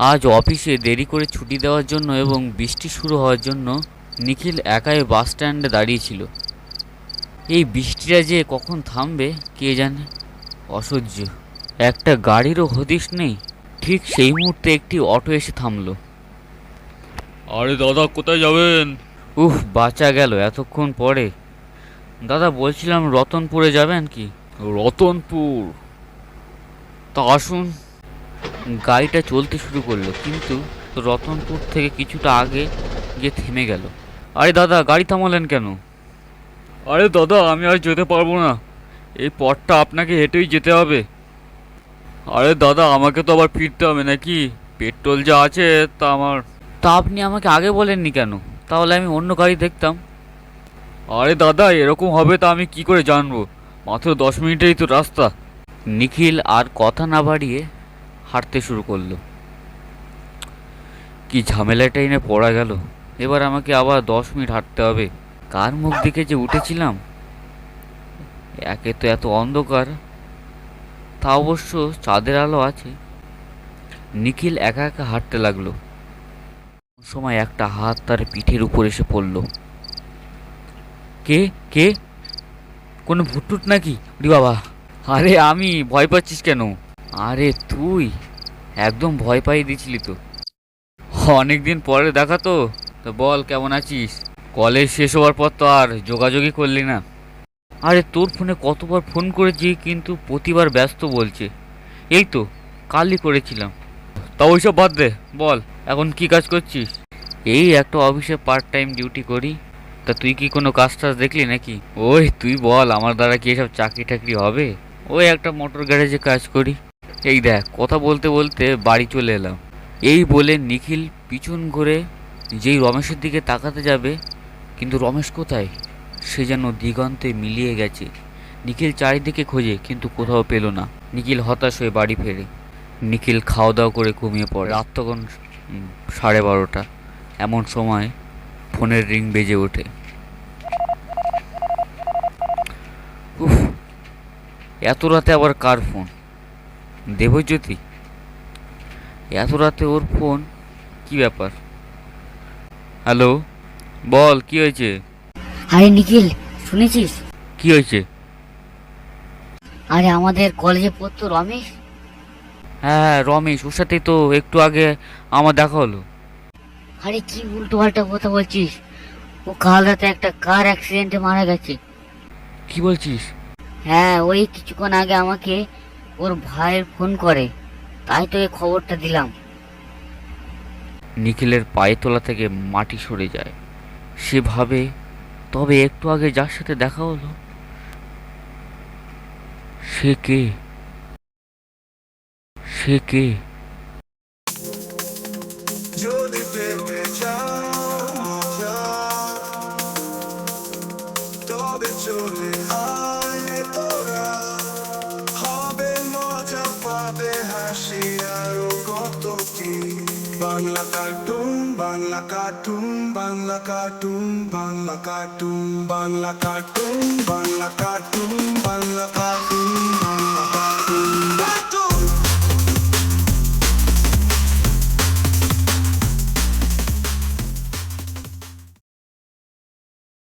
আজ অফিসে দেরি করে ছুটি দেওয়ার জন্য এবং বৃষ্টি শুরু হওয়ার জন্য নিখিল একাই বাস স্ট্যান্ডে দাঁড়িয়েছিল। এই বৃষ্টিটা যে কখন থামবে কে জানে। অসহ্য, একটা গাড়িরও হদিশ নেই। ঠিক সেই মুহূর্তে একটি অটো এসে থামলো। আরে দাদা, কোথায় যাবেন? বাঁচা গেল এতক্ষণ পরে। দাদা বলছিলাম রতনপুরে যাবেন কি? রতনপুর? তা আসুন। গাড়িটা চলতে শুরু করলো, কিন্তু রতনপুর থেকে কিছুটা আগে গিয়ে থেমে গেল। আরে দাদা, গাড়ি থামালেন কেন? আরে দাদা, আমি আর যেতে পারবো না, এই পথটা আপনাকে হেঁটেই যেতে হবে। আরে দাদা, আমাকে তো আবার ফিরতে হবে নাকি? পেট্রোল যা আছে তা আমার। তা আপনি আমাকে আগে বলেননি কেন? তাহলে আমি অন্য গাড়ি দেখতাম। আরে দাদা, এরকম হবে তা আমি কি করে জানবো? মাত্র 10 মিনিটেই তো রাস্তা। নিখিল আর কথা না বাড়িয়ে হাঁটতে শুরু করলো। কি ঝামেলাটাই না পড়া গেল। এবার আমাকে আবার 10 মিনিট হাঁটতে হবে। কার মুখ দিকে যে উঠেছিলাম! একে তো এত অন্ধকার, তা অবশ্য চাঁদের আলো আছে। নিখিল একা একা হাঁটতে লাগলো। সময় একটা হাত তার পিঠের উপর এসে পড়ল। কে কে? কোনো ভুটটুট নাকি? ওরে বাবা! আরে আমি, ভয় পাচ্ছিস কেন? আরে তুই একদম ভয় পাইয়ে দিছিলি তো। অনেকদিন পরে দেখা তো। তো বল, কেমন আছিস? কলেজ শেষ হওয়ার পর তো আর যোগাযোগই করলি না। আরে তোর ফোনে কতবার ফোন করেছি, কিন্তু প্রতিবার ব্যস্ত বলছে। এই তো কালই করেছিলাম। তা ওইসব বাদ দে, বল এখন কি কাজ করছিস? এই একটা অফিসে পার্ট টাইম ডিউটি করি। তা তুই কি কোনো কাজ টাজ দেখলি নাকি? ওই তুই বল, আমার দ্বারা কি এসব চাকরি টাকরি হবে? ওই একটা মোটর গ্যারেজে কাজ করি। এই দেখ, কথা বলতে বলতে বাড়ি চলে এলাম। এই বলে নিখিল পিছন ঘুরে যেই রমেশের দিকে তাকাতে যাবে, কিন্তু রমেশ কোথায়? সে যেন দিগন্তে মিলিয়ে গেছে। নিখিল চারিদিকে খোঁজে, কিন্তু কোথাও পেল না। নিখিল হতাশ হয়ে বাড়ি ফেরে। নিখিল খাওয়া দাওয়া করে ঘুমিয়ে পড়ে। রাত তখন 12:30। এমন সময় ফোনের রিং বেজে ওঠে। উফ, এত রাতে আবার কার ফোন? দেবজ্যোতি? এত রাতে ওর ফোন? কি ব্যাপার? হ্যালো, বল কি হয়েছে? আরে নিখিল, শুনেছিস? কি হয়েছে? আরে আমাদের কলেজে পড়তো রমেশ। হ্যাঁ হ্যাঁ, রমেশ, ওর সাথেই তো একটু আগে আমার দেখা হলো। আরে কি উল্টো পাল্টা কথা বলছিস? ও কাল রাতে একটা কার অ্যাক্সিডেন্টে মারা গেছে। কি বলছিস? হ্যাঁ, ওই কিছুক্ষণ আগে আমাকে ওর ভাইয়ের ফোন করে, তাই তোকে খবরটা দিলাম। নিখিলের পায়ে তোলা থেকে মাটি সরে যায়। সে ভাবে, তবে একটু আগে যার সাথে দেখা হলো সে কে? সে কে? যদি পেতে চাও তবে চলে আয় তোরা, হবে মজা, পাবে হাসি আরো কত কি। Bangla cartoon, Bangla cartoon, Bangla cartoon, Bangla cartoon, Bangla cartoon, Bangla cartoon, Bangla cartoon, Bangla cartoon.